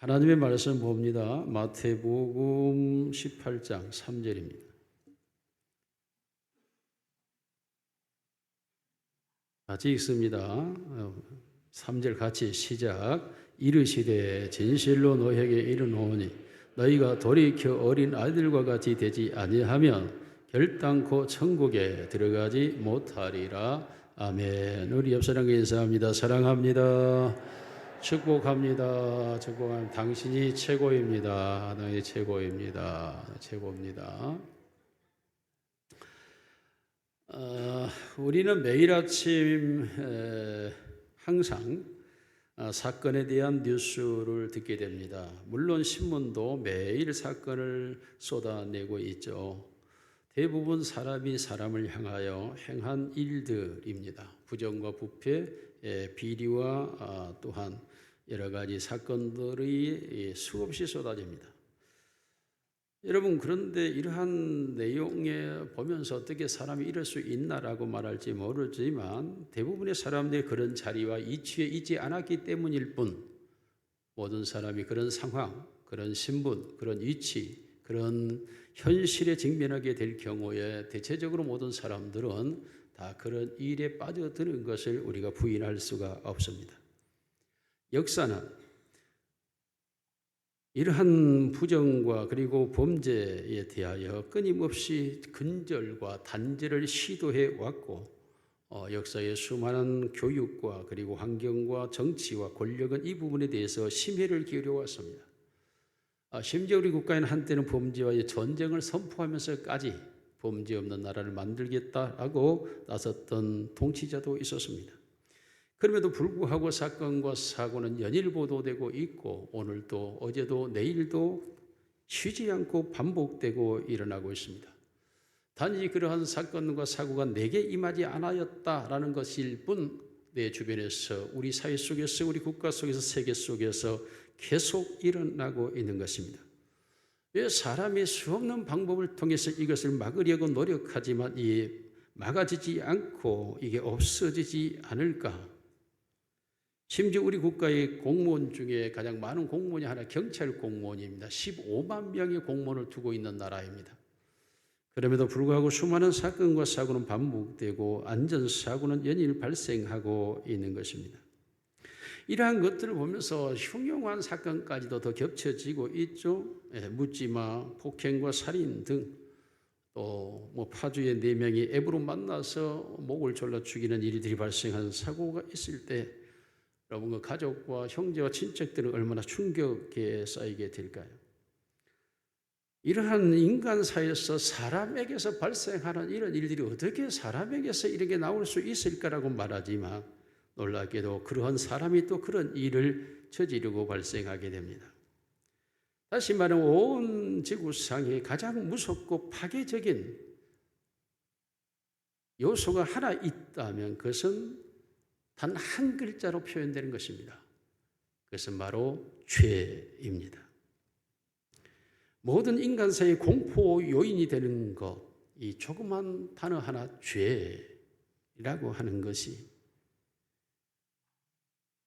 하나님의 말씀 봅니다. 마태복음 18장 3절입니다. 같이 읽습니다. 3절 같이 시작. 이르시되 진실로 너희에게 이르노니 너희가 돌이켜 어린 아이들과 같이 되지 아니하면 결단코 천국에 들어가지 못하리라. 아멘. 우리 옆 사람과 인사합니다. 사랑합니다. 축복합니다. 축복합니다. 당신이 최고입니다. 당신이 최고입니다. 최고입니다. 우리는 매일 아침 항상 사건에 대한 뉴스를 듣게 됩니다. 물론 신문도 매일 사건을 쏟아내고 있죠. 대부분 사람이 사람을 향하여 행한 일들입니다. 부정과 부패, 비리와 또한 여러 가지 사건들이 수없이 쏟아집니다. 여러분, 그런데 이러한 내용에 보면서 어떻게 사람이 이럴 수 있나라고 말할지 모르지만 대부분의 사람들이 그런 자리와 이치에 있지 않았기 때문일 뿐, 모든 사람이 그런 상황, 그런 신분, 그런 위치, 그런 현실에 직면하게 될 경우에 대체적으로 모든 사람들은 다 그런 일에 빠져드는 것을 우리가 부인할 수가 없습니다. 역사는 이러한 부정과 그리고 범죄에 대하여 끊임없이 근절과 단절을 시도해 왔고, 역사의 수많은 교육과 그리고 환경과 정치와 권력은 이 부분에 대해서 심혈을 기울여 왔습니다. 심지어 우리 국가에는 한때는 범죄와의 전쟁을 선포하면서까지 범죄 없는 나라를 만들겠다라고 나섰던 통치자도 있었습니다. 그럼에도 불구하고 사건과 사고는 연일 보도되고 있고 오늘도 어제도 내일도 쉬지 않고 반복되고 일어나고 있습니다. 단지 그러한 사건과 사고가 내게 임하지 않았다라는 것일 뿐 내 주변에서 우리 사회 속에서 우리 국가 속에서 세계 속에서 계속 일어나고 있는 것입니다. 왜 사람이 수없는 방법을 통해서 이것을 막으려고 노력하지만 이게 막아지지 않고 이게 없어지지 않을까? 심지어 우리 국가의 공무원 중에 가장 많은 공무원이 하나 경찰 공무원입니다. 15만 명의 공무원을 두고 있는 나라입니다. 그럼에도 불구하고 수많은 사건과 사고는 반복되고 안전사고는 연일 발생하고 있는 것입니다. 이러한 것들을 보면서 흉흉한 사건까지도 더 겹쳐지고 있죠. 묻지마, 폭행과 살인 등 또 파주의 4명이 앱으로 만나서 목을 졸라 죽이는 일들이 발생한 사고가 있을 때 여러분 그 가족과 형제와 친척들은 얼마나 충격에 쌓이게 될까요? 이러한 인간사에서 사람에게서 발생하는 이런 일들이 어떻게 사람에게서 이렇게 나올 수 있을까라고 말하지만 놀랍게도 그러한 사람이 또 그런 일을 저지르고 발생하게 됩니다. 다시 말하면 온 지구상에 가장 무섭고 파괴적인 요소가 하나 있다면 그것은 단 한 글자로 표현되는 것입니다. 그것은 바로 죄입니다. 모든 인간사의 공포 요인이 되는 것, 이 조그만 단어 하나 죄라고 하는 것이,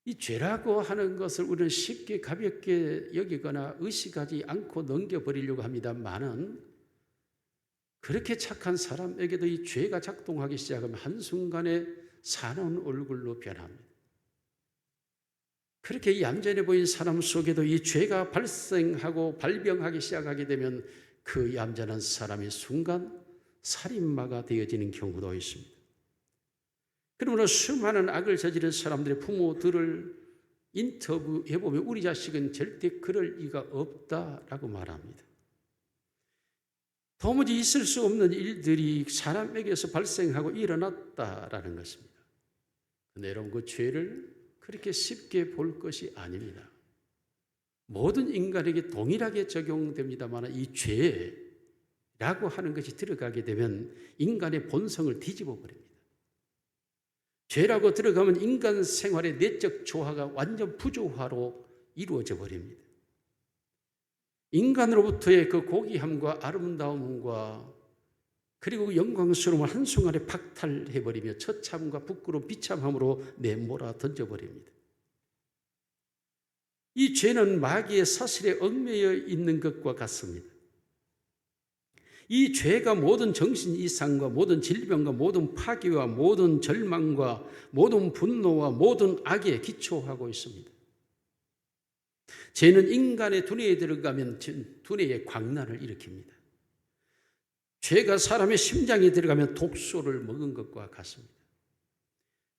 이 죄라고 하는 것을 우리는 쉽게 가볍게 여기거나 의식하지 않고 넘겨버리려고 합니다만은 그렇게 착한 사람에게도 이 죄가 작동하기 시작하면 한순간에 사나운 얼굴로 변합니다. 그렇게 얌전해 보인 사람 속에도 이 죄가 발생하고 발병하기 시작하게 되면 그 얌전한 사람이 순간 살인마가 되어지는 경우도 있습니다. 그러므로 수많은 악을 저지른 사람들의 부모들을 인터뷰해보면 우리 자식은 절대 그럴 리가 없다라고 말합니다. 도무지 있을 수 없는 일들이 사람에게서 발생하고 일어났다라는 것입니다. 근데 여러분 그 죄를 그렇게 쉽게 볼 것이 아닙니다. 모든 인간에게 동일하게 적용됩니다만 이 죄라고 하는 것이 들어가게 되면 인간의 본성을 뒤집어 버립니다. 죄라고 들어가면 인간 생활의 내적 조화가 완전 부조화로 이루어져 버립니다. 인간으로부터의 그 고귀함과 아름다움과 그리고 영광스러움을 한순간에 박탈해버리며 처참과 부끄러움, 비참함으로 내몰아 던져버립니다. 이 죄는 마귀의 사슬에 얽매여 있는 것과 같습니다. 이 죄가 모든 정신 이상과 모든 질병과 모든 파괴와 모든 절망과 모든 분노와 모든 악에 기초하고 있습니다. 죄는 인간의 두뇌에 들어가면 두뇌에 광란을 일으킵니다. 죄가 사람의 심장에 들어가면 독소를 먹은 것과 같습니다.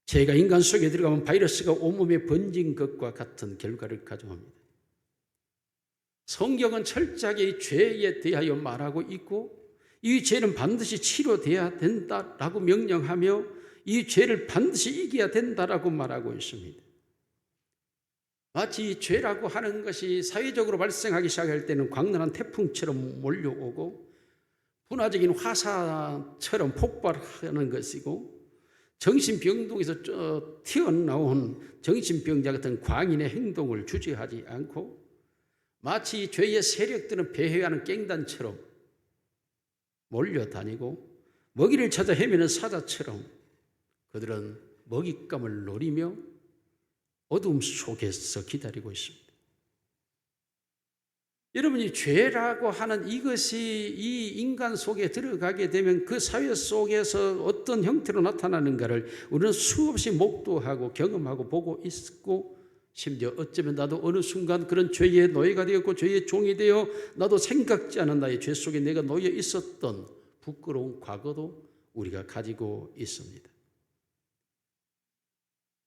죄가 인간 속에 들어가면 바이러스가 온몸에 번진 것과 같은 결과를 가져옵니다. 성경은 철저하게 이 죄에 대하여 말하고 있고 이 죄는 반드시 치료돼야 된다라고 명령하며 이 죄를 반드시 이겨야 된다라고 말하고 있습니다. 마치 죄라고 하는 것이 사회적으로 발생하기 시작할 때는 광란한 태풍처럼 몰려오고 분화적인 화산처럼 폭발하는 것이고 정신병동에서 튀어나온 정신병자 같은 광인의 행동을 주저하지 않고 마치 죄의 세력들은 배회하는 깽단처럼 몰려다니고 먹이를 찾아 헤매는 사자처럼 그들은 먹잇감을 노리며 어둠 속에서 기다리고 있습니다. 여러분이 죄라고 하는 이것이 이 인간 속에 들어가게 되면 그 사회 속에서 어떤 형태로 나타나는가를 우리는 수없이 목도하고 경험하고 보고 있고 심지어 어쩌면 나도 어느 순간 그런 죄의 노예가 되었고 죄의 종이 되어 나도 생각지 않은 나의 죄 속에 내가 놓여 있었던 부끄러운 과거도 우리가 가지고 있습니다.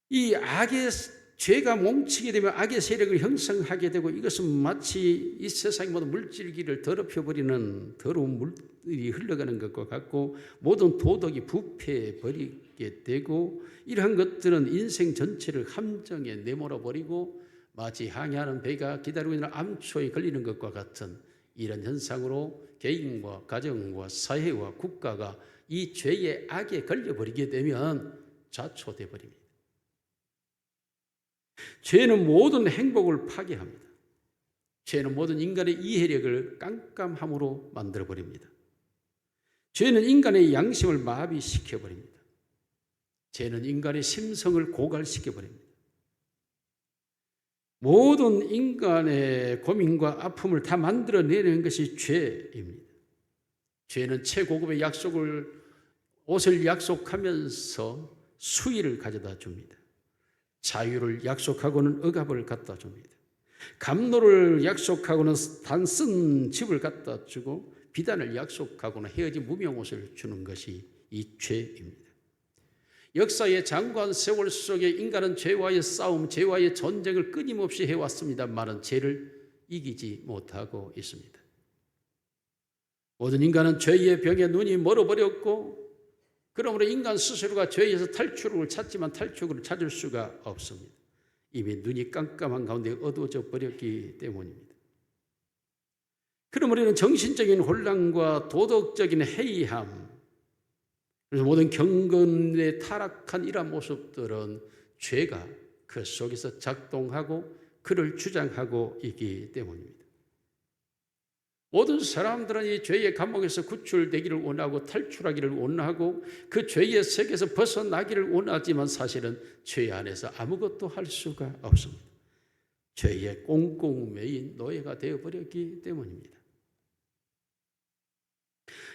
이 악의 죄가 뭉치게 되면 악의 세력을 형성하게 되고 이것은 마치 이 세상의 모든 물질기를 더럽혀버리는 더러운 물이 흘러가는 것과 같고 모든 도덕이 부패해버리게 되고 이러한 것들은 인생 전체를 함정에 내몰아버리고 마치 항해하는 배가 기다리고 있는 암초에 걸리는 것과 같은 이런 현상으로 개인과 가정과 사회와 국가가 이 죄의 악에 걸려버리게 되면 좌초돼 버립니다. 죄는 모든 행복을 파괴합니다. 죄는 모든 인간의 이해력을 깜깜함으로 만들어버립니다. 죄는 인간의 양심을 마비시켜버립니다. 죄는 인간의 심성을 고갈시켜버립니다. 모든 인간의 고민과 아픔을 다 만들어내는 것이 죄입니다. 죄는 최고급의 옷을 약속하면서 수위를 가져다 줍니다. 자유를 약속하고는 억압을 갖다 줍니다. 감노를 약속하고는 단쓴 집을 갖다 주고 비단을 약속하고는 헤어진 무명옷을 주는 것이 이 죄입니다. 역사의 장관 세월 속에 인간은 죄와의 싸움, 죄와의 전쟁을 끊임없이 해왔습니다만 죄를 이기지 못하고 있습니다. 모든 인간은 죄의 병에 눈이 멀어버렸고 그러므로 인간 스스로가 죄에서 탈출을 찾지만 탈출을 찾을 수가 없습니다. 이미 눈이 깜깜한 가운데 어두워져 버렸기 때문입니다. 그러므로 우리는 정신적인 혼란과 도덕적인 해이함, 그래서 모든 경건에 타락한 이러한 모습들은 죄가 그 속에서 작동하고 그를 주장하고 있기 때문입니다. 모든 사람들은 이 죄의 감옥에서 구출되기를 원하고 탈출하기를 원하고 그 죄의 세계에서 벗어나기를 원하지만 사실은 죄 안에서 아무것도 할 수가 없습니다. 죄의 꽁꽁 매인 노예가 되어버렸기 때문입니다.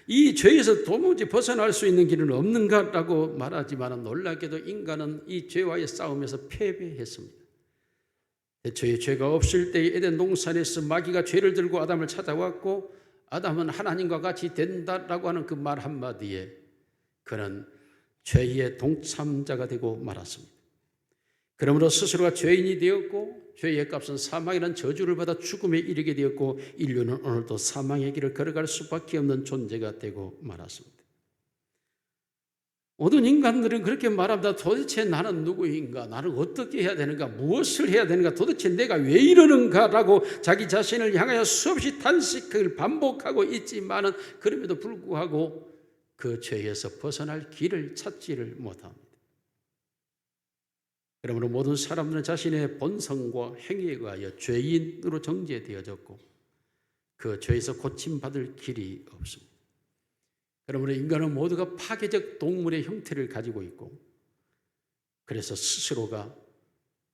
이 죄에서 도무지 벗어날 수 있는 길은 없는가라고 말하지만 놀랍게도 인간은 이 죄와의 싸움에서 패배했습니다. 대초에 죄가 없을 때의 에덴 동산에서 마귀가 죄를 들고 아담을 찾아왔고 아담은 하나님과 같이 된다라고 하는 그 말 한마디에 그는 죄의 동참자가 되고 말았습니다. 그러므로 스스로가 죄인이 되었고 죄의 값은 사망이라는 저주를 받아 죽음에 이르게 되었고 인류는 오늘도 사망의 길을 걸어갈 수밖에 없는 존재가 되고 말았습니다. 모든 인간들은 그렇게 말합니다. 도대체 나는 누구인가? 나는 어떻게 해야 되는가? 무엇을 해야 되는가? 도대체 내가 왜 이러는가라고 자기 자신을 향하여 수없이 탄식을 반복하고 있지만은 그럼에도 불구하고 그 죄에서 벗어날 길을 찾지를 못합니다. 그러므로 모든 사람들은 자신의 본성과 행위에 의하여 죄인으로 정죄되어졌고 그 죄에서 고침받을 길이 없습니다. 그러므로 인간은 모두가 파괴적 동물의 형태를 가지고 있고 그래서 스스로가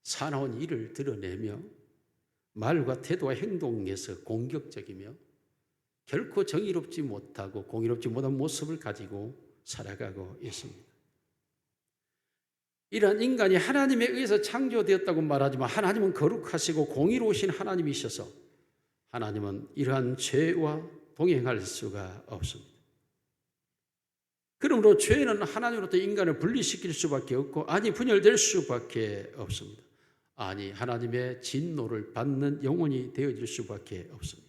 사나운 일을 드러내며 말과 태도와 행동에서 공격적이며 결코 정의롭지 못하고 공의롭지 못한 모습을 가지고 살아가고 있습니다. 이러한 인간이 하나님에 의해서 창조되었다고 말하지만 하나님은 거룩하시고 공의로우신 하나님이셔서 하나님은 이러한 죄와 동행할 수가 없습니다. 그러므로 죄는 하나님으로부터 인간을 분리시킬 수밖에 없고 분열될 수밖에 없습니다. 하나님의 진노를 받는 영혼이 되어질 수밖에 없습니다.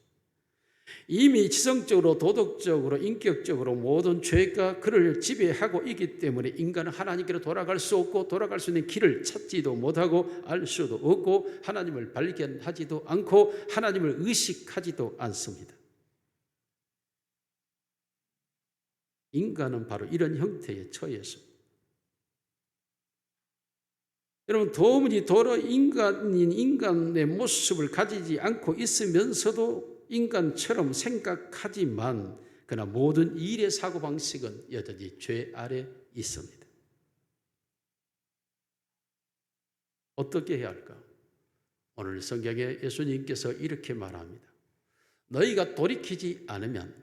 이미 지성적으로 도덕적으로 인격적으로 모든 죄가 그를 지배하고 있기 때문에 인간은 하나님께로 돌아갈 수 없고 돌아갈 수 있는 길을 찾지도 못하고 알 수도 없고 하나님을 발견하지도 않고 하나님을 의식하지도 않습니다. 인간은 바로 이런 형태에 처했습니다. 여러분, 도무지 인간인 인간의 모습을 가지지 않고 있으면서도 인간처럼 생각하지만 그러나 모든 일의 사고방식은 여전히 죄 아래 있습니다. 어떻게 해야 할까? 오늘 성경에 예수님께서 이렇게 말합니다. 너희가 돌이키지 않으면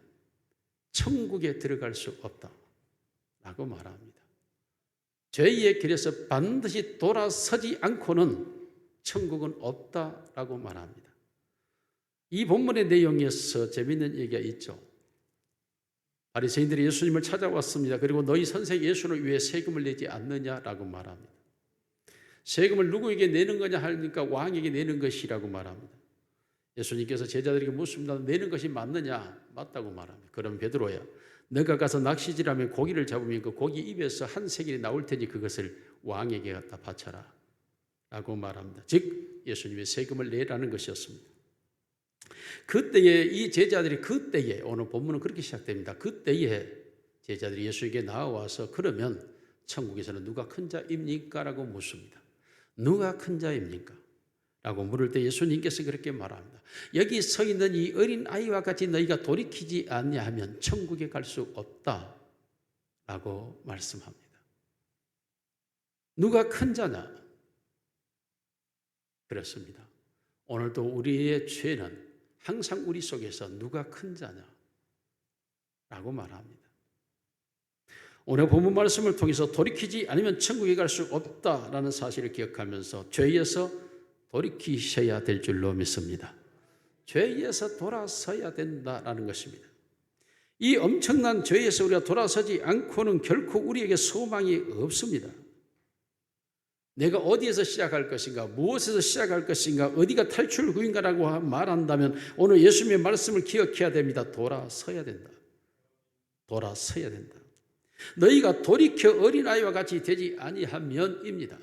천국에 들어갈 수 없다 라고 말합니다. 죄의 길에서 반드시 돌아서지 않고는 천국은 없다라고 말합니다. 이 본문의 내용에서 재미있는 얘기가 있죠. 바리새인들이 예수님을 찾아왔습니다. 그리고 너희 선생 예수를 위해 세금을 내지 않느냐라고 말합니다. 세금을 누구에게 내는 거냐 하니까 왕에게 내는 것이라고 말합니다. 예수님께서 제자들에게 묻습니다. 내는 것이 맞느냐? 맞다고 말합니다. 그럼 베드로야, 너가 가서 낚시질하면 고기를 잡으면 그 고기 입에서 한 세겔이 나올 테니 그것을 왕에게 갖다 바쳐라 라고 말합니다. 즉 예수님의 세금을 내라는 것이었습니다. 그때에 이 제자들이 오늘 본문은 그렇게 시작됩니다. 그때에 제자들이 예수에게 나와서 그러면 천국에서는 누가 큰 자입니까? 라고 묻습니다. 누가 큰 자입니까? 라고 물을 때 예수님께서 그렇게 말합니다. 여기 서 있는 이 어린 아이와 같이 너희가 돌이키지 아니하면 천국에 갈 수 없다 라고 말씀합니다. 누가 큰 자냐? 그렇습니다. 오늘도 우리의 죄는 항상 우리 속에서 누가 큰 자냐 라고 말합니다. 오늘 본문 말씀을 통해서 돌이키지 않으면 천국에 갈 수 없다라는 사실을 기억하면서 죄에서 돌이키셔야 될 줄로 믿습니다. 죄에서 돌아서야 된다라는 것입니다. 이 엄청난 죄에서 우리가 돌아서지 않고는 결코 우리에게 소망이 없습니다. 내가 어디에서 시작할 것인가, 무엇에서 시작할 것인가, 어디가 탈출구인가라고 말한다면 오늘 예수님의 말씀을 기억해야 됩니다. 돌아서야 된다. 돌아서야 된다. 너희가 돌이켜 어린아이와 같이 되지 아니하면입니다.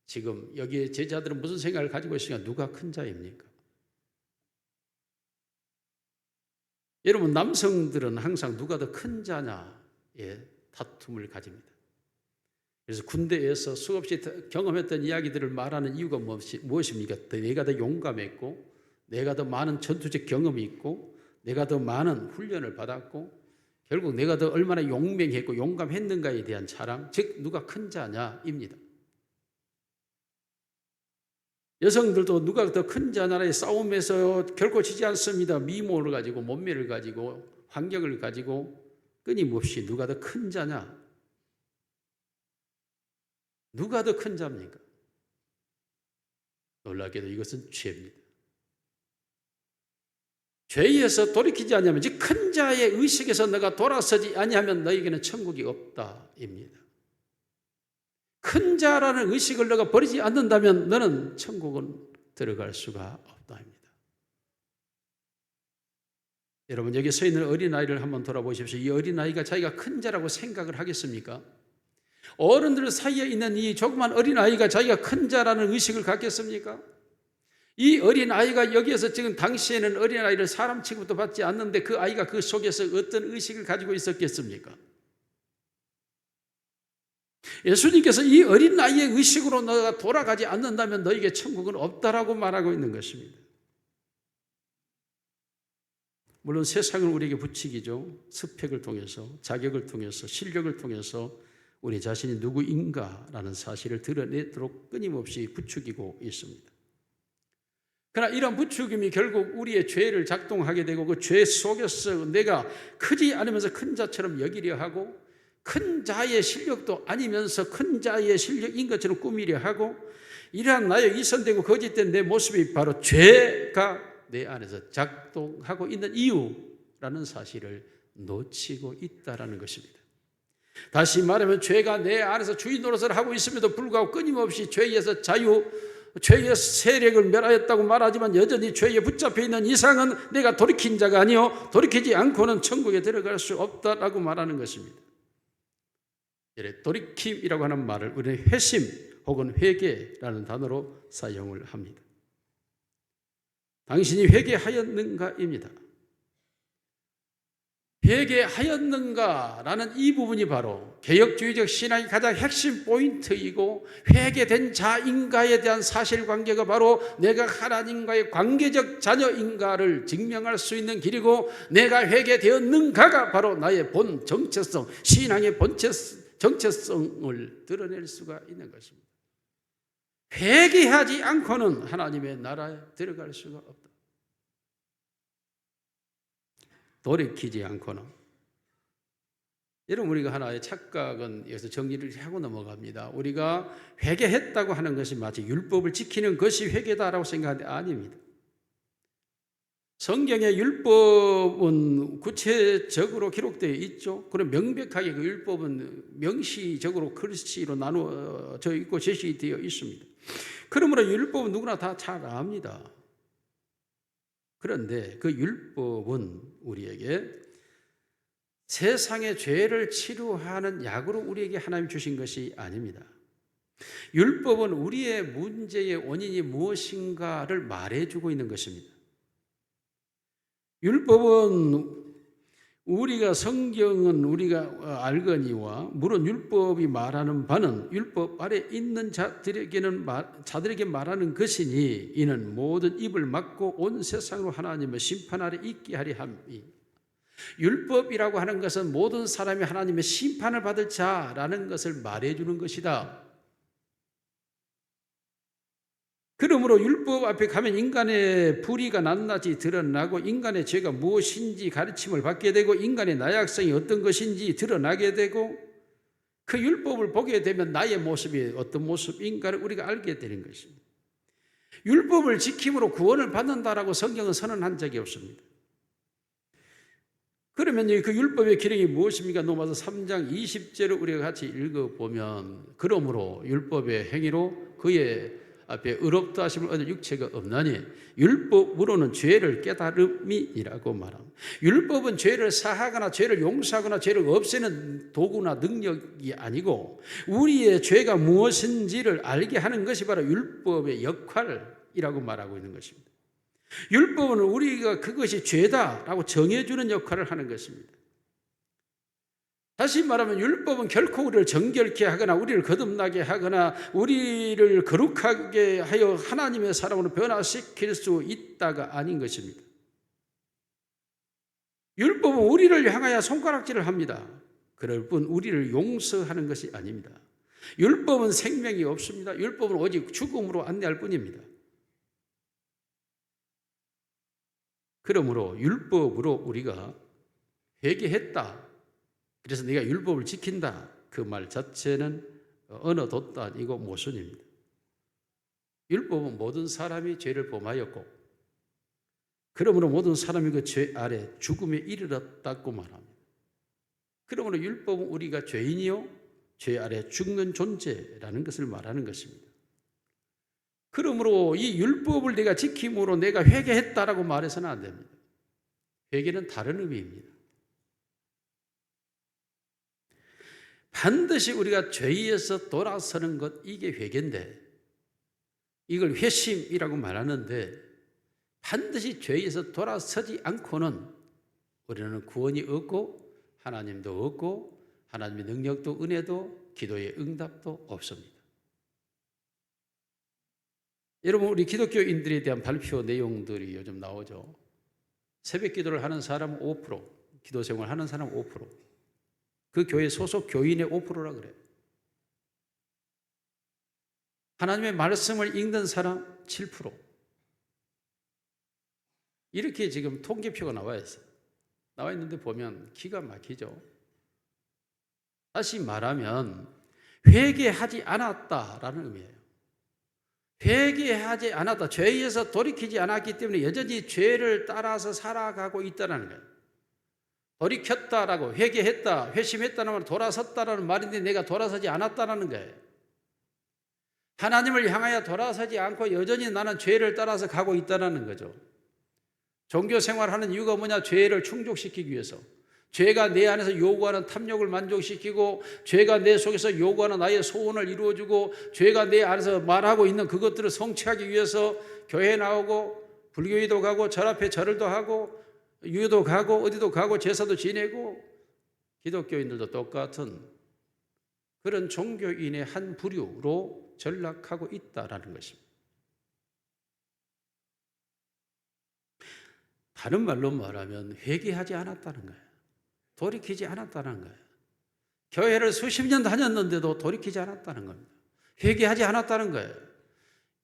지금 여기에 제자들은 무슨 생각을 가지고 있으니까 누가 큰 자입니까? 여러분, 남성들은 항상 누가 더 큰 자냐에 다툼을 가집니다. 그래서 군대에서 수없이 경험했던 이야기들을 말하는 이유가 무엇입니까? 내가 더 용감했고, 내가 더 많은 전투적 경험이 있고, 내가 더 많은 훈련을 받았고, 결국 내가 더 얼마나 용맹했고 용감했는가에 대한 자랑, 즉 누가 큰 자냐입니다. 여성들도 누가 더 큰 자냐의 싸움에서 결코 지지 않습니다. 미모를 가지고 몸매를 가지고 환경을 가지고 끊임없이 누가 더 큰 자냐? 누가 더 큰 자입니까? 놀랍게도 이것은 죄입니다. 죄에서 돌이키지 아니하면, 즉 큰 자의 의식에서 너가 돌아서지 아니하면 너에게는 천국이 없다입니다. 큰 자라는 의식을 너가 버리지 않는다면 너는 천국은 들어갈 수가 없다입니다. 여러분, 여기 서 있는 어린아이를 한번 돌아보십시오. 이 어린아이가 자기가 큰 자라고 생각을 하겠습니까? 어른들 사이에 있는 이 조그만 어린아이가 자기가 큰 자라는 의식을 갖겠습니까? 이 어린아이가 여기에서 지금 당시에는 어린아이를 사람 취급도 받지 않는데 그 아이가 그 속에서 어떤 의식을 가지고 있었겠습니까? 예수님께서 이 어린아이의 의식으로 너가 돌아가지 않는다면 너에게 천국은 없다라고 말하고 있는 것입니다. 물론 세상을 우리에게 부추기죠. 스펙을 통해서, 자격을 통해서, 실력을 통해서 우리 자신이 누구인가라는 사실을 드러내도록 끊임없이 부추기고 있습니다. 그러나 이런 부추김이 결국 우리의 죄를 작동하게 되고 그 죄 속에서 내가 크지 않으면서 큰 자처럼 여기려 하고 큰 자의 실력도 아니면서 큰 자의 실력인 것처럼 꾸미려 하고 이러한 나의 이선되고 거짓된 내 모습이 바로 죄가 내 안에서 작동하고 있는 이유라는 사실을 놓치고 있다는 것입니다. 다시 말하면 죄가 내 안에서 주인 노릇을 하고 있음에도 불구하고 끊임없이 죄에서 죄의 세력을 멸하였다고 말하지만 여전히 죄에 붙잡혀 있는 이상은 내가 돌이킨 자가 아니요 돌이키지 않고는 천국에 들어갈 수 없다라고 말하는 것입니다. 돌이킴이라고 하는 말을 우리는 회심 혹은 회개라는 단어로 사용을 합니다. 당신이 회개하였는가입니다. 회개하였는가라는 이 부분이 바로 개혁주의적 신앙의 가장 핵심 포인트이고 회개된 자인가에 대한 사실관계가 바로 내가 하나님과의 관계적 자녀인가를 증명할 수 있는 길이고 내가 회개되었는가가 바로 나의 본 정체성, 신앙의 정체성을 드러낼 수가 있는 것입니다. 회개하지 않고는 하나님의 나라에 들어갈 수가 없다. 돌이키지 않고는. 여러분, 우리가 하나의 착각은 여기서 정리를 하고 넘어갑니다. 우리가 회개했다고 하는 것이 마치 율법을 지키는 것이 회개다라고 생각하는데 아닙니다. 성경의 율법은 구체적으로 기록되어 있죠. 그럼 명백하게 그 율법은 명시적으로 글씨로 나누어져 있고 제시되어 있습니다. 그러므로 율법은 누구나 다 잘 압니다. 그런데 그 율법은 우리에게 세상의 죄를 치료하는 약으로 우리에게 하나님 주신 것이 아닙니다. 율법은 우리의 문제의 원인이 무엇인가를 말해주고 있는 것입니다. 율법은 성경은 우리가 알거니와 물론 율법이 말하는 바는 율법 아래 있는 자들에게 말하는 것이니 이는 모든 입을 막고 온 세상으로 하나님의 심판 아래 있게 하려 함이. 율법이라고 하는 것은 모든 사람이 하나님의 심판을 받을 자라는 것을 말해주는 것이다. 그러므로 율법 앞에 가면 인간의 불의가 낱낱이 드러나고 인간의 죄가 무엇인지 가르침을 받게 되고 인간의 나약성이 어떤 것인지 드러나게 되고 그 율법을 보게 되면 나의 모습이 어떤 모습인가를 우리가 알게 되는 것입니다. 율법을 지킴으로 구원을 받는다라고 성경은 선언한 적이 없습니다. 그러면 그 율법의 기능이 무엇입니까? 로마서 3장 20절을 우리가 같이 읽어보면 그러므로 율법의 행위로 그의 앞에 의롭다 하심을 얻을 육체가 없나니 율법으로는 죄를 깨달음이라고 말합니다. 율법은 죄를 사하거나 죄를 용서하거나 죄를 없애는 도구나 능력이 아니고 우리의 죄가 무엇인지를 알게 하는 것이 바로 율법의 역할이라고 말하고 있는 것입니다. 율법은 우리가 그것이 죄다라고 정해주는 역할을 하는 것입니다. 다시 말하면 율법은 결코 우리를 정결케 하거나 우리를 거듭나게 하거나 우리를 거룩하게 하여 하나님의 사람으로 변화시킬 수 있다가 아닌 것입니다. 율법은 우리를 향하여 손가락질을 합니다. 그럴 뿐 우리를 용서하는 것이 아닙니다. 율법은 생명이 없습니다. 율법은 오직 죽음으로 안내할 뿐입니다. 그러므로 율법으로 우리가 회개했다. 그래서 네가 율법을 지킨다. 그 말 자체는 언어도도 아니고 모순입니다. 율법은 모든 사람이 죄를 범하였고 그러므로 모든 사람이 그 죄 아래 죽음에 이르렀다고 말합니다. 그러므로 율법은 우리가 죄인이요 죄 아래 죽는 존재라는 것을 말하는 것입니다. 그러므로 이 율법을 내가 지킴으로 내가 회개했다라고 말해서는 안 됩니다. 회개는 다른 의미입니다. 반드시 우리가 죄에서 돌아서는 것, 이게 회개인데 이걸 회심이라고 말하는데 반드시 죄에서 돌아서지 않고는 우리는 구원이 없고 하나님도 없고 하나님의 능력도 은혜도 기도의 응답도 없습니다. 여러분, 우리 기독교인들에 대한 발표 내용들이 요즘 나오죠. 새벽 기도를 하는 사람은 5%, 기도 생활 하는 사람은 5%, 그 교회 소속 교인의 5%라 그래요. 하나님의 말씀을 읽는 사람 7%, 이렇게 지금 통계표가 나와 있어요. 나와 있는데 보면 기가 막히죠. 다시 말하면 회개하지 않았다라는 의미예요. 회개하지 않았다. 죄에서 돌이키지 않았기 때문에 여전히 죄를 따라서 살아가고 있다는 거예요. 돌이켰다라고, 회개했다, 회심했다는 말은 돌아섰다라는 말인데 내가 돌아서지 않았다는 거예요. 하나님을 향하여 돌아서지 않고 여전히 나는 죄를 따라서 가고 있다는 거죠. 종교 생활하는 이유가 뭐냐? 죄를 충족시키기 위해서. 죄가 내 안에서 요구하는 탐욕을 만족시키고, 죄가 내 속에서 요구하는 나의 소원을 이루어주고, 죄가 내 안에서 말하고 있는 그것들을 성취하기 위해서 교회에 나오고, 불교에도 가고, 절 앞에 절을도 하고, 유교도 가고, 어디도 가고, 제사도 지내고, 기독교인들도 똑같은 그런 종교인의 한 부류로 전락하고 있다라는 것입니다. 다른 말로 말하면 회개하지 않았다는 거예요. 돌이키지 않았다는 거예요. 교회를 수십 년 다녔는데도 돌이키지 않았다는 겁니다. 회개하지 않았다는 거예요.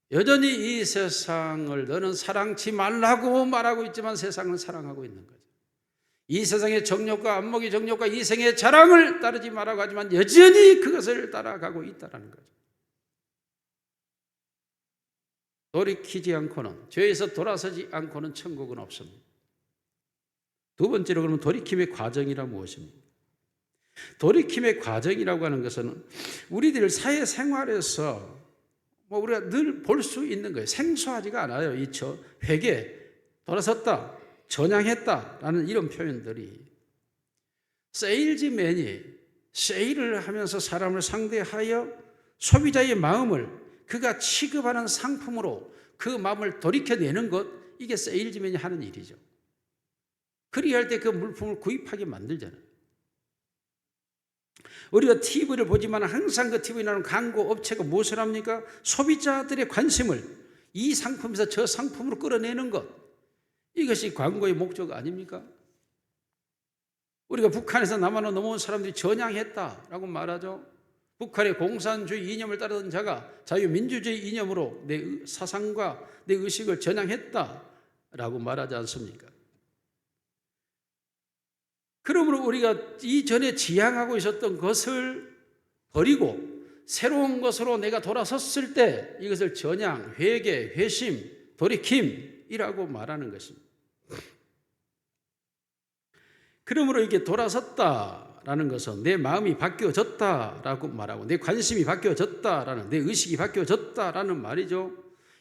여전히 이 세상을 너는 사랑치 말라고 말하고 있지만 세상을 사랑하고 있는 거죠. 이 세상의 정욕과 안목의 정욕과 이생의 자랑을 따르지 말라고 하지만 여전히 그것을 따라가고 있다는 거죠. 돌이키지 않고는, 죄에서 돌아서지 않고는 천국은 없습니다. 두 번째로, 그러면 돌이킴의 과정이란 무엇입니까? 돌이킴의 과정이라고 하는 것은 우리들 사회생활에서 우리가 늘 볼 수 있는 거예요. 생소하지가 않아요. 이 회개, 돌아섰다, 전향했다라는 이런 표현들이. 세일즈맨이 세일을 하면서 사람을 상대하여 소비자의 마음을 그가 취급하는 상품으로 그 마음을 돌이켜내는 것, 이게 세일즈맨이 하는 일이죠. 그리할 때 그 물품을 구입하게 만들잖아요. 우리가 TV를 보지만 항상 그 TV에 나오는 광고 업체가 무엇을 합니까? 소비자들의 관심을 이 상품에서 저 상품으로 끌어내는 것, 이것이 광고의 목적 아닙니까? 우리가 북한에서 남한으로 넘어온 사람들이 전향했다라고 말하죠. 북한의 공산주의 이념을 따르던 자가 자유민주주의 이념으로 내 사상과 내 의식을 전향했다라고 말하지 않습니까? 그러므로 우리가 이전에 지향하고 있었던 것을 버리고 새로운 것으로 내가 돌아섰을 때 이것을 전향, 회개, 회심, 돌이킴이라고 말하는 것입니다. 그러므로 이게 돌아섰다라는 것은 내 마음이 바뀌어졌다라고 말하고 내 관심이 바뀌어졌다라는, 내 의식이 바뀌어졌다라는 말이죠.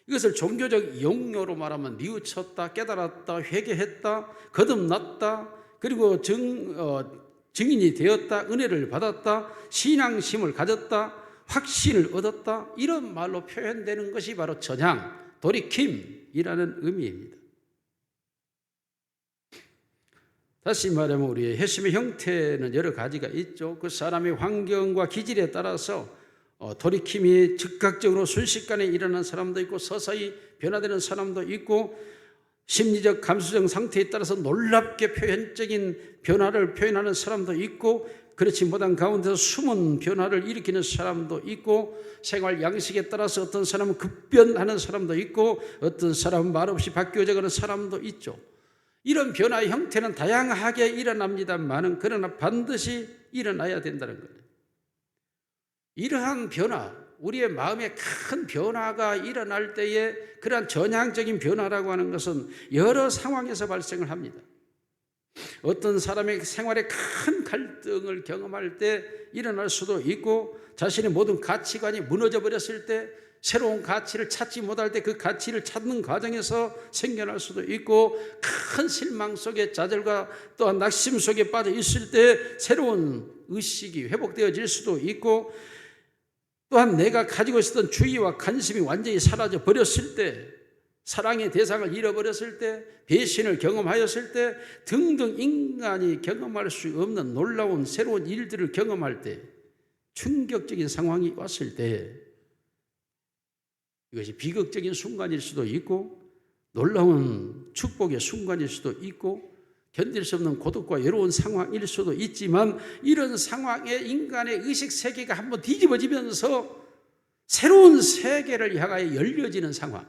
이것을 종교적 용어로 말하면 뉘우쳤다, 깨달았다, 회개했다, 거듭났다, 그리고 증인이 되었다, 은혜를 받았다, 신앙심을 가졌다, 확신을 얻었다, 이런 말로 표현되는 것이 바로 전향, 돌이킴이라는 의미입니다. 다시 말하면 우리의 회심의 형태는 여러 가지가 있죠. 그 사람의 환경과 기질에 따라서 돌이킴이 즉각적으로 순식간에 일어나는 사람도 있고, 서서히 변화되는 사람도 있고, 심리적 감수적 상태에 따라서 놀랍게 표현적인 변화를 표현하는 사람도 있고, 그렇지 못한 가운데서 숨은 변화를 일으키는 사람도 있고, 생활 양식에 따라서 어떤 사람은 급변하는 사람도 있고, 어떤 사람은 말없이 바뀌어져가는 사람도 있죠. 이런 변화의 형태는 다양하게 일어납니다만은 그러나 반드시 일어나야 된다는 거예요. 이러한 변화, 우리의 마음에 큰 변화가 일어날 때에 그러한 전향적인 변화라고 하는 것은 여러 상황에서 발생을 합니다. 어떤 사람의 생활에 큰 갈등을 경험할 때 일어날 수도 있고, 자신의 모든 가치관이 무너져 버렸을 때, 새로운 가치를 찾지 못할 때 그 가치를 찾는 과정에서 생겨날 수도 있고, 큰 실망 속에 좌절과 또한 낙심 속에 빠져 있을 때 새로운 의식이 회복되어질 수도 있고, 또한 내가 가지고 있었던 주의와 관심이 완전히 사라져 버렸을 때, 사랑의 대상을 잃어버렸을 때, 배신을 경험하였을 때 등등 인간이 경험할 수 없는 놀라운 새로운 일들을 경험할 때, 충격적인 상황이 왔을 때, 이것이 비극적인 순간일 수도 있고 놀라운 축복의 순간일 수도 있고 견딜 수 없는 고독과 외로운 상황일 수도 있지만, 이런 상황에 인간의 의식 세계가 한번 뒤집어지면서 새로운 세계를 향하여 열려지는 상황,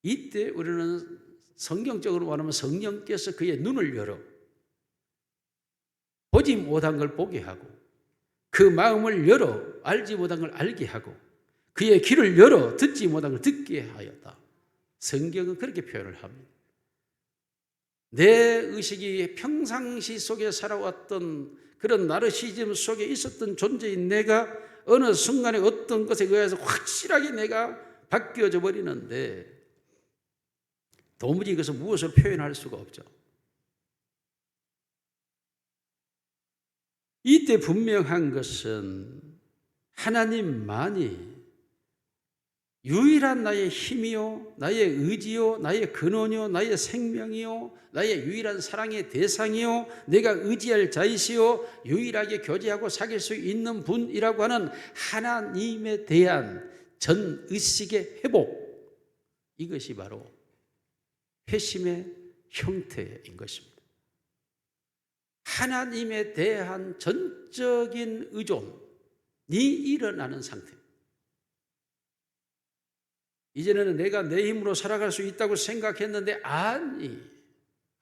이때 우리는 성경적으로 말하면 성령께서 그의 눈을 열어 보지 못한 걸 보게 하고 그 마음을 열어 알지 못한 걸 알게 하고 그의 귀를 열어 듣지 못한 걸 듣게 하였다. 성경은 그렇게 표현을 합니다. 내 의식이 평상시 속에 살아왔던 그런 나르시즘 속에 있었던 존재인 내가 어느 순간에 어떤 것에 의해서 확실하게 내가 바뀌어져 버리는데 도무지 이것을 무엇을 표현할 수가 없죠. 이때 분명한 것은 하나님만이 유일한 나의 힘이요, 나의 의지요, 나의 근원이요, 나의 생명이요, 나의 유일한 사랑의 대상이요, 내가 의지할 자이시요, 유일하게 교제하고 사귈 수 있는 분이라고 하는 하나님에 대한 전 의식의 회복, 이것이 바로 회심의 형태인 것입니다. 하나님에 대한 전적인 의존이 일어나는 상태. 이전에는 내가 내 힘으로 살아갈 수 있다고 생각했는데 아니,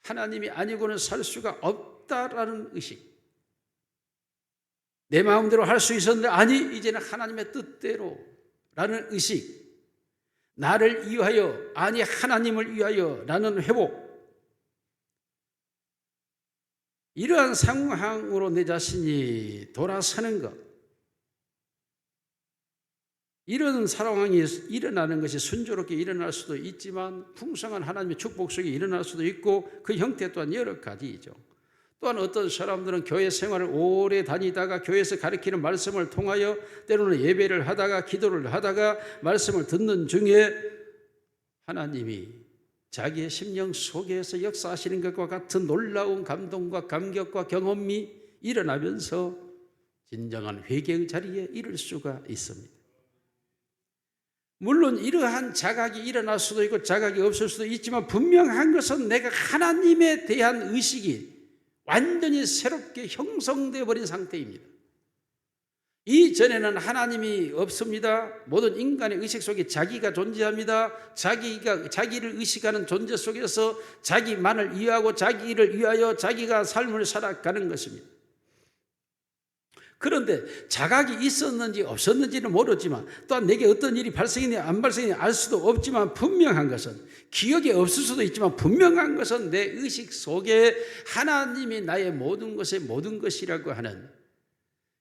하나님이 아니고는 살 수가 없다라는 의식. 내 마음대로 할 수 있었는데 아니, 이제는 하나님의 뜻대로라는 의식. 나를 위하여, 아니 하나님을 위하여 라는 회복. 이러한 상황으로 내 자신이 돌아서는 것, 이런 상황이 일어나는 것이 순조롭게 일어날 수도 있지만 풍성한 하나님의 축복 속에 일어날 수도 있고 그 형태 또한 여러 가지이죠. 또한 어떤 사람들은 교회 생활을 오래 다니다가 교회에서 가르치는 말씀을 통하여 때로는 예배를 하다가 기도를 하다가 말씀을 듣는 중에 하나님이 자기의 심령 속에서 역사하시는 것과 같은 놀라운 감동과 감격과 경험이 일어나면서 진정한 회개의 자리에 이를 수가 있습니다. 물론 이러한 자각이 일어날 수도 있고 자각이 없을 수도 있지만 분명한 것은 내가 하나님에 대한 의식이 완전히 새롭게 형성되어 버린 상태입니다. 이전에는 하나님이 없습니다. 모든 인간의 의식 속에 자기가 존재합니다. 자기를 의식하는 존재 속에서 자기만을 위하고 자기를 위하여 자기가 삶을 살아가는 것입니다. 그런데 자각이 있었는지 없었는지는 모르지만 또한 내게 어떤 일이 발생했는지 안 발생했는지 알 수도 없지만 분명한 것은 기억이 없을 수도 있지만 분명한 것은 내 의식 속에 하나님이 나의 모든 것의 모든 것이라고 하는,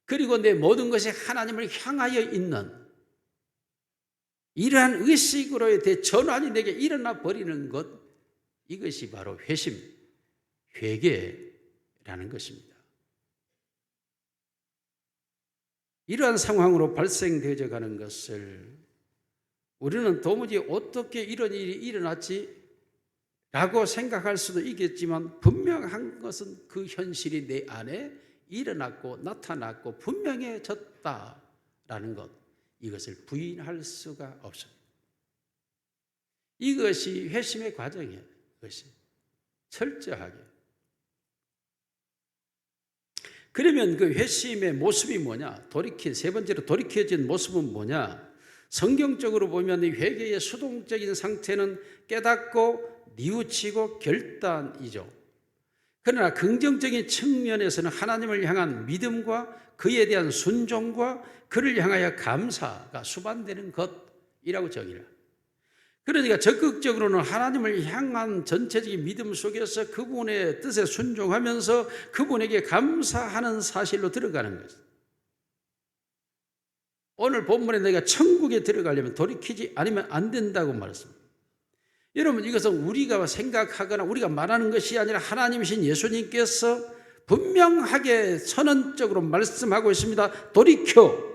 그리고 내 모든 것이 하나님을 향하여 있는 이러한 의식으로의 대전환이 내게 일어나 버리는 것, 이것이 바로 회심, 회개라는 것입니다. 이러한 상황으로 발생되어져 가는 것을 우리는 도무지 어떻게 이런 일이 일어났지? 라고 생각할 수도 있겠지만 분명한 것은 그 현실이 내 안에 일어났고 나타났고 분명해졌다라는 것, 이것을 부인할 수가 없습니다. 이것이 회심의 과정이에요. 이것이 철저하게. 그러면 그 회심의 모습이 뭐냐? 세 번째로 돌이켜진 모습은 뭐냐? 성경적으로 보면 이 회개의 수동적인 상태는 깨닫고 뉘우치고 결단이죠. 그러나 긍정적인 측면에서는 하나님을 향한 믿음과 그에 대한 순종과 그를 향하여 감사가 수반되는 것이라고 정의를. 그러니까 적극적으로는 하나님을 향한 전체적인 믿음 속에서 그분의 뜻에 순종하면서 그분에게 감사하는 사실로 들어가는 것입니다. 오늘 본문에 내가 천국에 들어가려면 돌이키지 않으면 안 된다고 말했습니다. 여러분, 이것은 우리가 생각하거나 우리가 말하는 것이 아니라 하나님이신 예수님께서 분명하게 선언적으로 말씀하고 있습니다. 돌이켜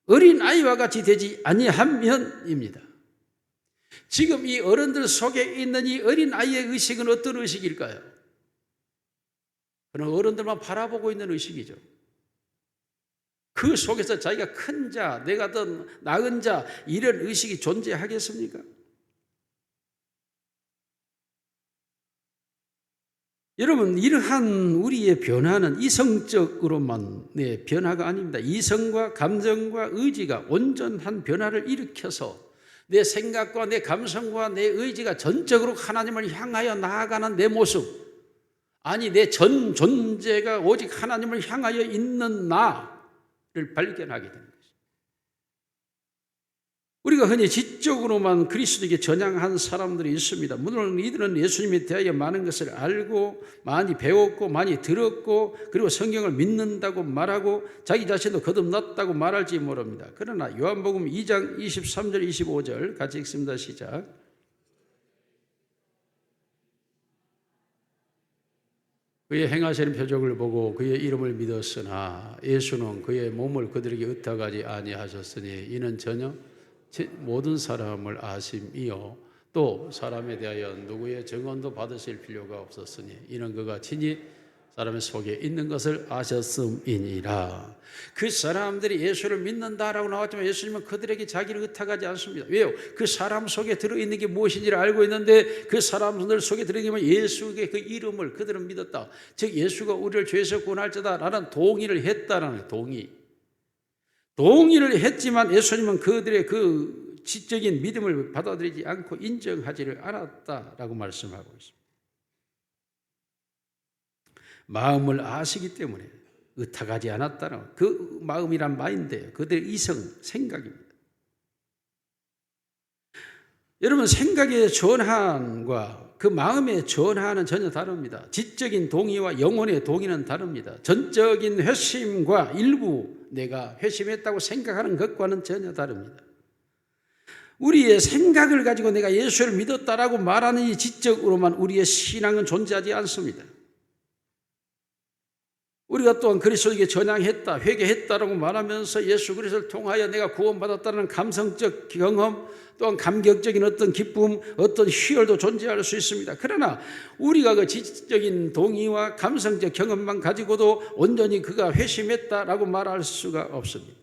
어린아이와 같이 되지 아니하면입니다. 지금 이 어른들 속에 있는 이 어린아이의 의식은 어떤 의식일까요? 그런 어른들만 바라보고 있는 의식이죠. 그 속에서 자기가 큰 자, 내가 더 나은 자, 이런 의식이 존재하겠습니까? 여러분, 이러한 우리의 변화는 이성적으로만의 변화가 아닙니다. 이성과 감정과 의지가 온전한 변화를 일으켜서 내 생각과 내 감성과 내 의지가 전적으로 하나님을 향하여 나아가는 내 모습, 아니 내 전 존재가 오직 하나님을 향하여 있는 나를 발견하게 되는 것입니다. 우리가 흔히 지적으로만 그리스도에게 전향한 사람들이 있습니다. 물론 이들은 예수님에 대하여 많은 것을 알고 많이 배웠고 많이 들었고 그리고 성경을 믿는다고 말하고 자기 자신도 거듭났다고 말할지 모릅니다. 그러나 요한복음 2장 23절 25절 같이 읽습니다. 시작. 그의 행하시는 표적을 보고 그의 이름을 믿었으나 예수는 그의 몸을 그들에게 의탁하지 아니하셨으니 이는 전혀 모든 사람을 아심이요 또 사람에 대하여 누구의 증언도 받으실 필요가 없었으니 이는 그가 친히 사람의 속에 있는 것을 아셨음이니라. 그 사람들이 예수를 믿는다라고 나왔지만 예수님은 그들에게 자기를 의탁하지 않습니다. 왜요? 그 사람 속에 들어있는 게 무엇인지를 알고 있는데 그 사람들 속에 들어있는 예수의 그 이름을 그들은 믿었다. 즉 예수가 우리를 죄에서 구원할지다 라는 동의를 했다라는 동의를 했지만 예수님은 그들의 그 지적인 믿음을 받아들이지 않고 인정하지를 않았다라고 말씀하고 있습니다. 마음을 아시기 때문에 의탁하지 않았다는 그 마음이란 마인드예요. 그들의 이성, 생각입니다. 여러분 생각의 전환과 그 마음의 전환은 전혀 다릅니다. 지적인 동의와 영혼의 동의는 다릅니다. 전적인 회심과 일부 내가 회심했다고 생각하는 것과는 전혀 다릅니다. 우리의 생각을 가지고 내가 예수를 믿었다라고 말하는 이 지적으로만 우리의 신앙은 존재하지 않습니다. 우리가 또한 그리스도에게 전향했다, 회개했다라고 말하면서 예수 그리스도를 통하여 내가 구원받았다는 감성적 경험, 또한 감격적인 어떤 기쁨, 어떤 희열도 존재할 수 있습니다. 그러나 우리가 그 지적인 동의와 감성적 경험만 가지고도 온전히 그가 회심했다라고 말할 수가 없습니다.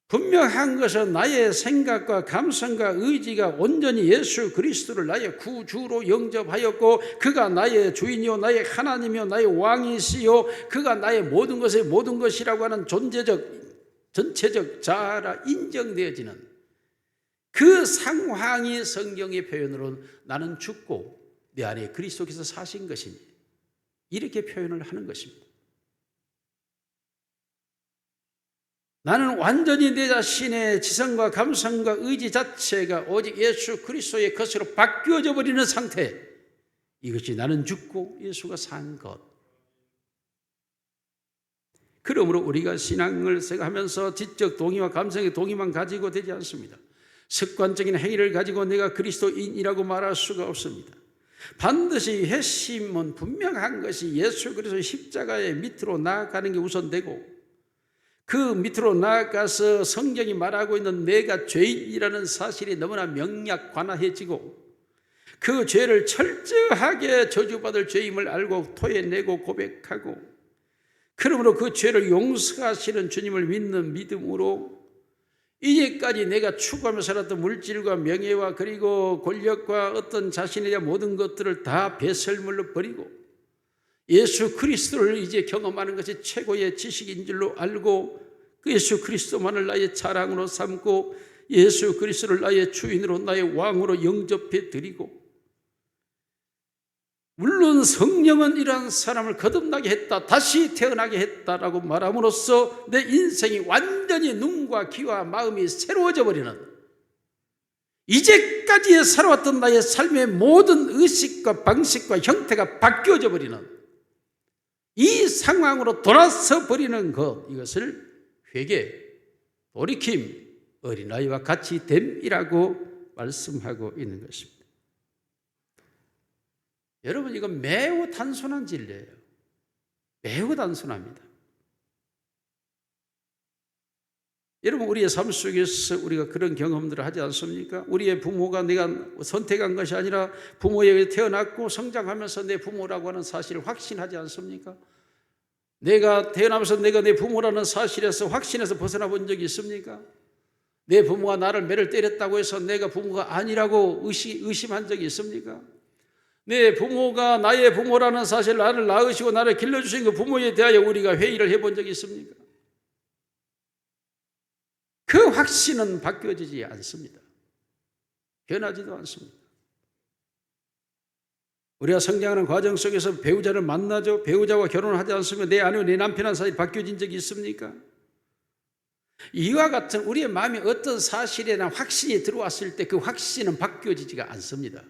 분명한 것은 나의 생각과 감성과 의지가 온전히 예수 그리스도를 나의 구주로 영접하였고 그가 나의 주인이요 나의 하나님이요 나의 왕이시요 그가 나의 모든 것의 모든 것이라고 하는 존재적 전체적 자아라 인정되어지는 그 상황이 성경의 표현으로는 나는 죽고 내 안에 그리스도께서 사신 것이니 이렇게 표현을 하는 것입니다. 나는 완전히 내 자신의 지성과 감성과 의지 자체가 오직 예수 그리스도의 것으로 바뀌어져 버리는 상태. 이것이 나는 죽고 예수가 산 것. 그러므로 우리가 신앙을 생각하면서 지적 동의와 감성의 동의만 가지고 되지 않습니다. 습관적인 행위를 가지고 내가 그리스도인이라고 말할 수가 없습니다. 반드시 회심은 분명한 것이 예수 그리스도의 십자가의 밑으로 나아가는 게 우선되고 그 밑으로 나아가서 성경이 말하고 있는 내가 죄인이라는 사실이 너무나 명약관화해지고 그 죄를 철저하게 저주받을 죄임을 알고 토해내고 고백하고 그러므로 그 죄를 용서하시는 주님을 믿는 믿음으로 이제까지 내가 추구하며 살았던 물질과 명예와 그리고 권력과 어떤 자신에 대한 모든 것들을 다 배설물로 버리고 예수 그리스도를 이제 경험하는 것이 최고의 지식인 줄로 알고 그 예수 그리스도만을 나의 자랑으로 삼고 예수 그리스도를 나의 주인으로 나의 왕으로 영접해 드리고 물론 성령은 이러한 사람을 거듭나게 했다, 다시 태어나게 했다라고 말함으로써 내 인생이 완전히 눈과 귀와 마음이 새로워져 버리는 이제까지 살아왔던 나의 삶의 모든 의식과 방식과 형태가 바뀌어져 버리는 이 상황으로 돌아서 버리는 것, 이것을 회개, 돌이킴, 어린아이와 같이 됨이라고 말씀하고 있는 것입니다. 여러분 이건 매우 단순한 진리예요. 매우 단순합니다. 여러분 우리의 삶 속에서 우리가 그런 경험들을 하지 않습니까? 우리의 부모가 내가 선택한 것이 아니라 부모에게 태어났고 성장하면서 내 부모라고 하는 사실을 확신하지 않습니까? 내가 태어나면서 내가 내 부모라는 사실에서 확신해서 벗어나 본 적이 있습니까? 내 부모가 나를 매를 때렸다고 해서 내가 부모가 아니라고 의심한 적이 있습니까? 내 부모가 나의 부모라는 사실, 나를 낳으시고 나를 길러주신 그 부모에 대하여 우리가 회의를 해본 적이 있습니까? 그 확신은 바뀌어지지 않습니다. 변하지도 않습니다. 우리가 성장하는 과정 속에서 배우자를 만나죠. 배우자와 결혼을 하지 않으면 내 아내와 내 남편한 사이에 바뀌어진 적이 있습니까? 이와 같은 우리의 마음에 어떤 사실에 대한 확신이 들어왔을 때 그 확신은 바뀌어지지가 않습니다.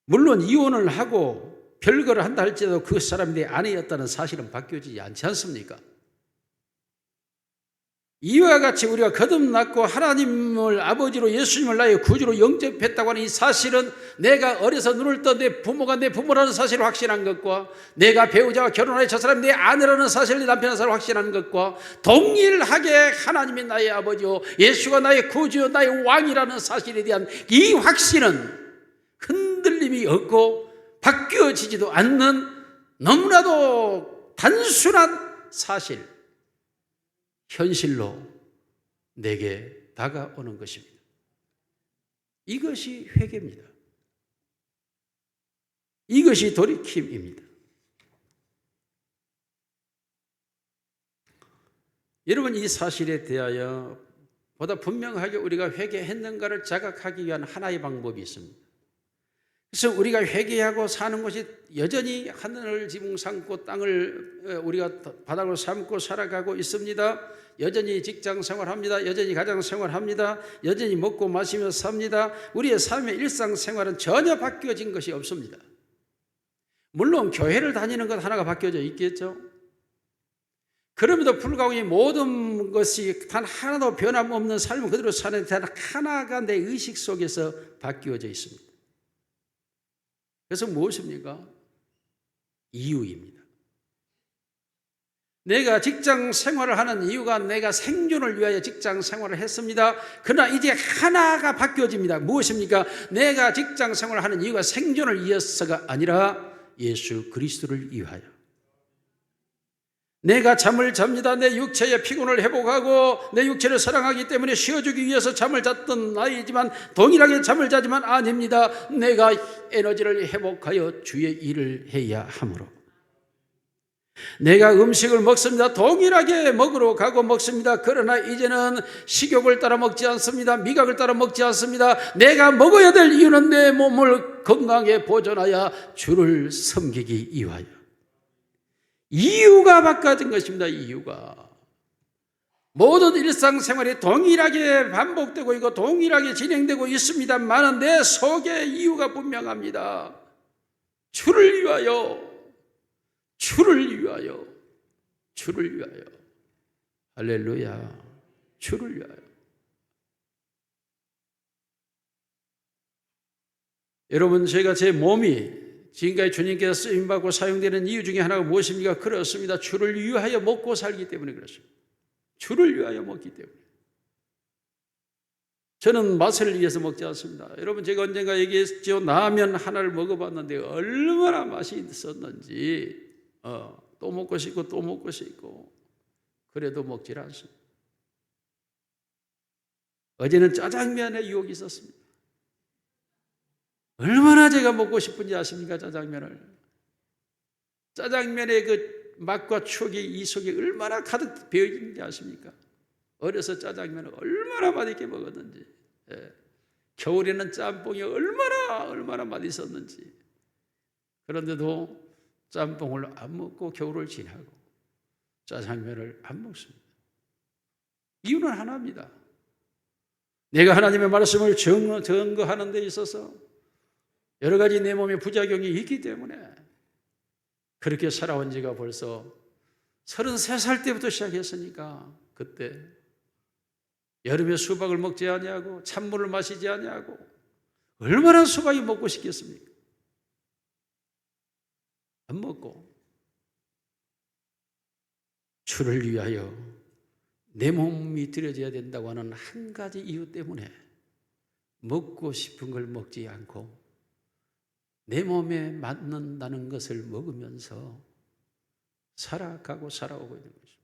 물론 이혼을 하고 별거를 한다 할지라도 그 사람이 내 아내였다는 사실은 바뀌어지지 않지 않습니까? 이와 같이 우리가 거듭났고 하나님을 아버지로 예수님을 나의 구주로 영접했다고 하는 이 사실은 내가 어려서 눈을 떠 내 부모가 내 부모라는 사실을 확신한 것과 내가 배우자와 결혼하여 저 사람이 내 아내라는 사실을 내 남편이라는 사실을 확신하는 것과 동일하게 하나님이 나의 아버지요 예수가 나의 구주요 나의 왕이라는 사실에 대한 이 확신은 흔들림이 없고 바뀌어지지도 않는 너무나도 단순한 사실, 현실로 내게 다가오는 것입니다. 이것이 회개입니다. 이것이 돌이킴입니다. 여러분, 이 사실에 대하여 보다 분명하게 우리가 회개했는가를 자각하기 위한 하나의 방법이 있습니다. 그래서 우리가 회개하고 사는 것이 여전히 하늘을 지붕 삼고 땅을 우리가 바닥으로 삼고 살아가고 있습니다. 여전히 직장 생활합니다. 여전히 가정 생활합니다. 여전히 먹고 마시며 삽니다. 우리의 삶의 일상생활은 전혀 바뀌어진 것이 없습니다. 물론 교회를 다니는 것 하나가 바뀌어져 있겠죠. 그럼에도 불구하고 이 모든 것이 단 하나도 변함없는 삶을 그대로 사는 단 하나가 내 의식 속에서 바뀌어져 있습니다. 그래서 무엇입니까? 이유입니다. 내가 직장 생활을 하는 이유가 내가 생존을 위하여 직장 생활을 했습니다. 그러나 이제 하나가 바뀌어집니다. 무엇입니까? 내가 직장 생활을 하는 이유가 생존을 위해서가 아니라 예수 그리스도를 위하여. 내가 잠을 잡니다. 내 육체의 피곤을 회복하고 내 육체를 사랑하기 때문에 쉬어주기 위해서 잠을 잤던 나이지만 동일하게 잠을 자지만 아닙니다. 내가 에너지를 회복하여 주의 일을 해야 하므로. 내가 음식을 먹습니다. 동일하게 먹으러 가고 먹습니다. 그러나 이제는 식욕을 따라 먹지 않습니다. 미각을 따라 먹지 않습니다. 내가 먹어야 될 이유는 내 몸을 건강하게 보존하여 주를 섬기기 위하여. 이유가 바꿔진 것입니다. 이유가. 모든 일상생활이 동일하게 반복되고 있고 동일하게 진행되고 있습니다만 내 속에 이유가 분명합니다. 주를 위하여, 주를 위하여, 주를 위하여. 할렐루야. 주를 위하여. 여러분, 제가 제 몸이 지금까지 주님께서 쓰임받고 사용되는 이유 중에 하나가 무엇입니까? 그렇습니다. 주를 위하여 먹고 살기 때문에 그렇습니다. 주를 위하여 먹기 때문에. 저는 맛을 위해서 먹지 않습니다. 여러분, 제가 언젠가 얘기했죠. 라면 하나를 먹어봤는데 얼마나 맛이 있었는지 또 먹고 싶고 또 먹고 싶고 그래도 먹질 않습니다. 어제는 짜장면에 유혹이 있었습니다. 얼마나 제가 먹고 싶은지 아십니까? 짜장면을. 짜장면의 그 맛과 추억이 이 속에 얼마나 가득 배어있는지 아십니까? 어려서 짜장면을 얼마나 맛있게 먹었는지. 겨울에는 짬뽕이 얼마나 맛있었는지. 그런데도 짬뽕을 안 먹고 겨울을 지나고 짜장면을 안 먹습니다. 이유는 하나입니다. 내가 하나님의 말씀을 증거하는 데 있어서 여러 가지 내 몸에 부작용이 있기 때문에 그렇게 살아온 지가 벌써 33살 때부터 시작했으니까 그때 여름에 수박을 먹지 아니하고 찬물을 마시지 아니하고 얼마나 수박이 먹고 싶겠습니까? 안 먹고 주를 위하여 내 몸이 드려져야 된다고 하는 한 가지 이유 때문에 먹고 싶은 걸 먹지 않고 내 몸에 맞는다는 것을 먹으면서 살아가고 살아오고 있는 것입니다.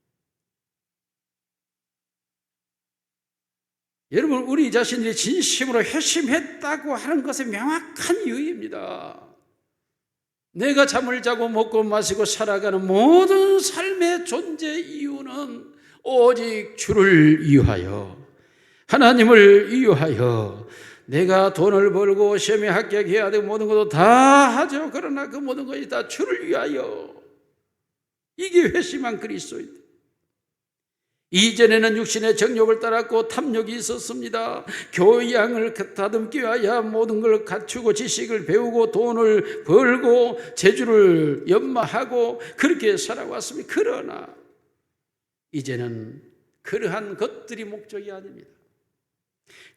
여러분, 우리 자신들이 진심으로 회심했다고 하는 것의 명확한 이유입니다. 내가 잠을 자고 먹고 마시고 살아가는 모든 삶의 존재 이유는 오직 주를 위하여 하나님을 위하여 내가 돈을 벌고 시험에 합격해야 되고 모든 것도 다 하죠. 그러나 그 모든 것이 다 주를 위하여. 이게 회심한 그리스도인들. 이전에는 육신의 정욕을 따랐고 탐욕이 있었습니다. 교양을 다듬기 위하여 모든 걸 갖추고 지식을 배우고 돈을 벌고 재주를 연마하고 그렇게 살아왔습니다. 그러나 이제는 그러한 것들이 목적이 아닙니다.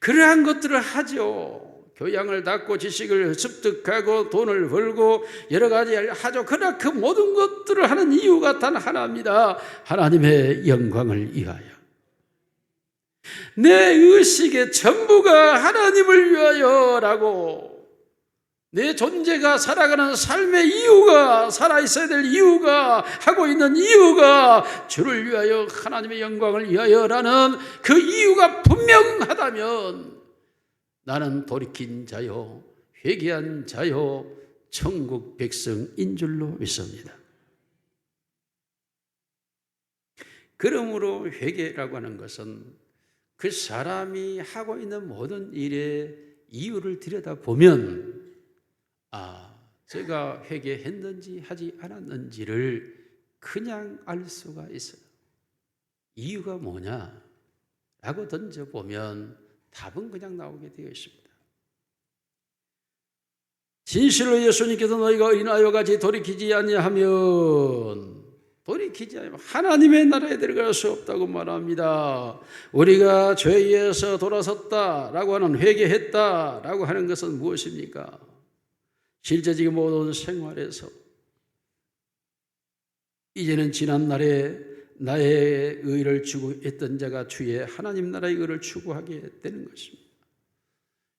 그러한 것들을 하죠. 교양을 닦고 지식을 습득하고 돈을 벌고 여러 가지 하죠. 그러나 그 모든 것들을 하는 이유가 단 하나입니다. 하나님의 영광을 위하여. 내 의식의 전부가 하나님을 위하여라고, 내 존재가 살아가는 삶의 이유가, 살아있어야 될 이유가, 하고 있는 이유가 주를 위하여 하나님의 영광을 위하여라는 그 이유가 분명하다면 나는 돌이킨 자요, 회개한 자요, 천국 백성인 줄로 믿습니다. 그러므로 회개라고 하는 것은 그 사람이 하고 있는 모든 일의 이유를 들여다보면 제가 회개했는지 하지 않았는지를 그냥 알 수가 있어요. 이유가 뭐냐라고 던져보면 답은 그냥 나오게 되어 있습니다. 진실로 예수님께서 너희가 어린아이와 같이 돌이키지 아니하면 하나님의 나라에 들어갈 수 없다고 말합니다. 우리가 죄에서 돌아섰다라고 하는, 회개했다라고 하는 것은 무엇입니까? 실제적인 모든 생활에서 이제는 지난날에 나의 의를 추구했던 자가 주의 하나님 나라의 의를 추구하게 되는 것입니다.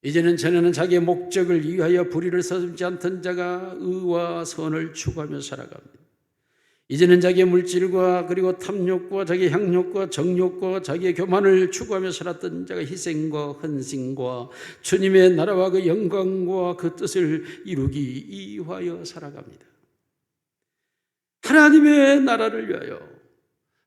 이제는 전에는 자기의 목적을 위하여 불의를 서슴지 않던 자가 의와 선을 추구하며 살아갑니다. 이제는 자기의 물질과 그리고 탐욕과 자기의 향욕과 정욕과 자기의 교만을 추구하며 살았던 자가 희생과 헌신과 주님의 나라와 그 영광과 그 뜻을 이루기 위하여 살아갑니다. 하나님의 나라를 위하여,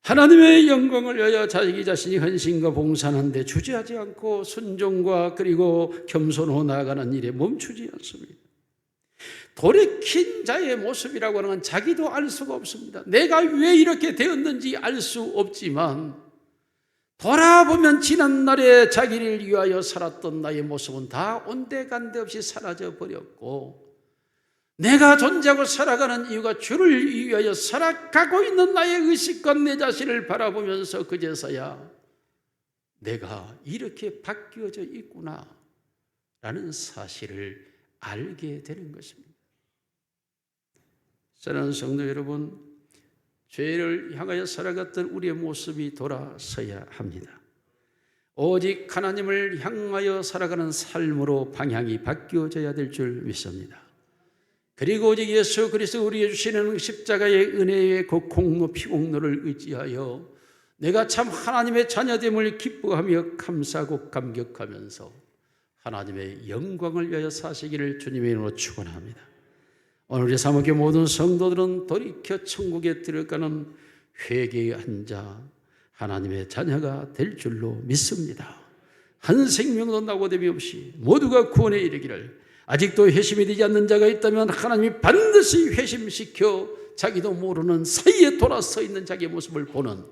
하나님의 영광을 위하여 자기 자신이 헌신과 봉사하는데 주저하지 않고 순종과 그리고 겸손하고 나아가는 일에 멈추지 않습니다. 돌이킨 자의 모습이라고 하는 건 자기도 알 수가 없습니다. 내가 왜 이렇게 되었는지 알 수 없지만 돌아보면 지난날에 자기를 위하여 살았던 나의 모습은 다 온데간데 없이 사라져 버렸고, 내가 존재하고 살아가는 이유가 주를 위하여 살아가고 있는 나의 의식과 내 자신을 바라보면서 그제서야 내가 이렇게 바뀌어져 있구나 라는 사실을 알게 되는 것입니다. 사랑하는 성도 여러분, 죄를 향하여 살아갔던 우리의 모습이 돌아서야 합니다. 오직 하나님을 향하여 살아가는 삶으로 방향이 바뀌어져야 될 줄 믿습니다. 그리고 오직 예수 그리스도 우리에게 주시는 십자가의 은혜의 그 공로 피공로를 의지하여 내가 참 하나님의 자녀됨을 기뻐하며 감사하고 감격하면서 하나님의 영광을 위하여 사시기를 주님의 이름으로 축원합니다. 오늘 우리 사목의 모든 성도들은 돌이켜 천국에 들어가는 회개의 한 자, 하나님의 자녀가 될 줄로 믿습니다. 한 생명도 낙오됨이 없이 모두가 구원에 이르기를, 아직도 회심이 되지 않는 자가 있다면 하나님이 반드시 회심시켜 자기도 모르는 사이에 돌아서 있는 자기의 모습을 보는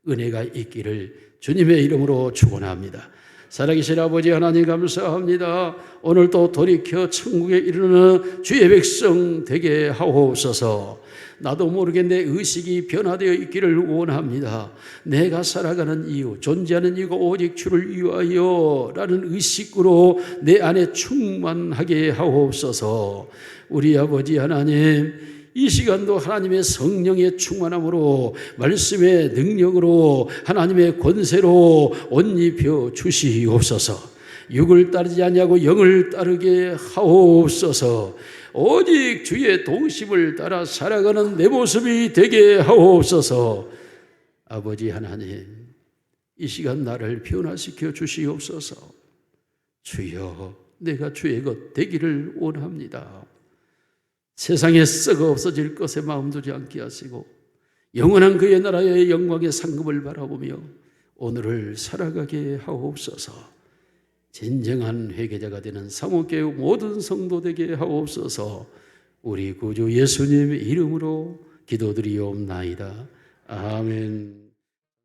은혜가 있기를 주님의 이름으로 축원합니다. 살아계신 아버지 하나님 감사합니다. 오늘 또 돌이켜 천국에 이르는 주의 백성 되게 하옵소서. 나도 모르게 내 의식이 변화되어 있기를 원합니다. 내가 살아가는 이유, 존재하는 이유가 오직 주를 위하여 라는 의식으로 내 안에 충만하게 하옵소서. 우리 아버지 하나님, 이 시간도 하나님의 성령의 충만함으로, 말씀의 능력으로, 하나님의 권세로 옷 입혀 주시옵소서. 육을 따르지 아니하고 영을 따르게 하옵소서. 오직 주의 도심을 따라 살아가는 내 모습이 되게 하옵소서. 아버지 하나님, 이 시간 나를 변화시켜 주시옵소서. 주여, 내가 주의 것 되기를 원합니다. 세상에 썩어 없어질 것에 마음 두지 않게 하시고 영원한 그의 나라의 영광의 상급을 바라보며 오늘을 살아가게 하옵소서. 진정한 회개자가 되는 사모교회 모든 성도 되게 하옵소서. 우리 구주 예수님의 이름으로 기도드리옵나이다. 아멘.